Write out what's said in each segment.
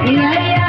Iya iya.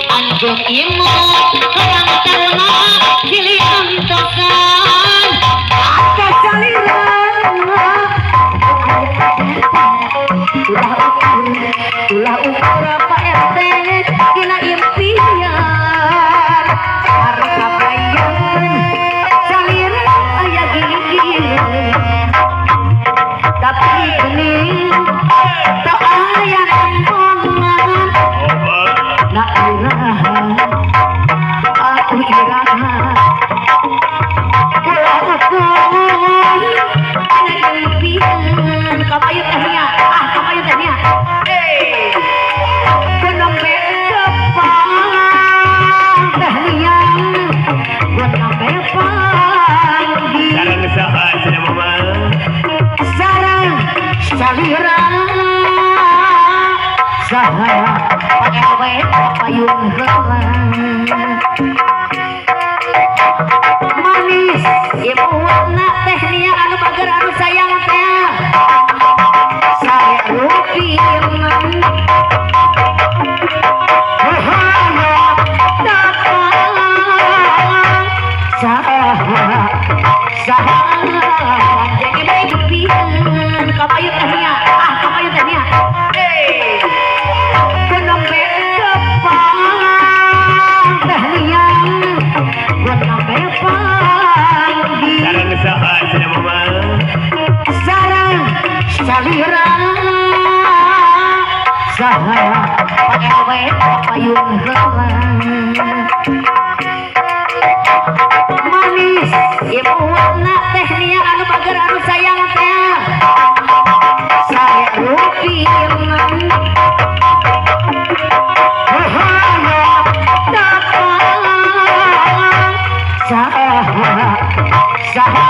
Anjung imu kurang terima pilih antosan atas saliran ulah ukur Pak RT gila impian harta bayan saliran aya gigi tapi gening tak aya empongan nak iraha aku iraha ulah ukur aya impian kapayu tehnya kapayu tehnya kenembe depan tehnya kenembe pagi sarang saha cenah mama sarang salira saha paewe payung heula manis ibuna tehnya anu bager anu sayang teh saya rupiah kapayu tehnya kapayu tehnya kenembe depan tehnya kenembe pagi sarang saha cenah mama sarang salira saha paewe payung heula manis ibuna tehnya anu bager anu sayang teh saya rupiah Saha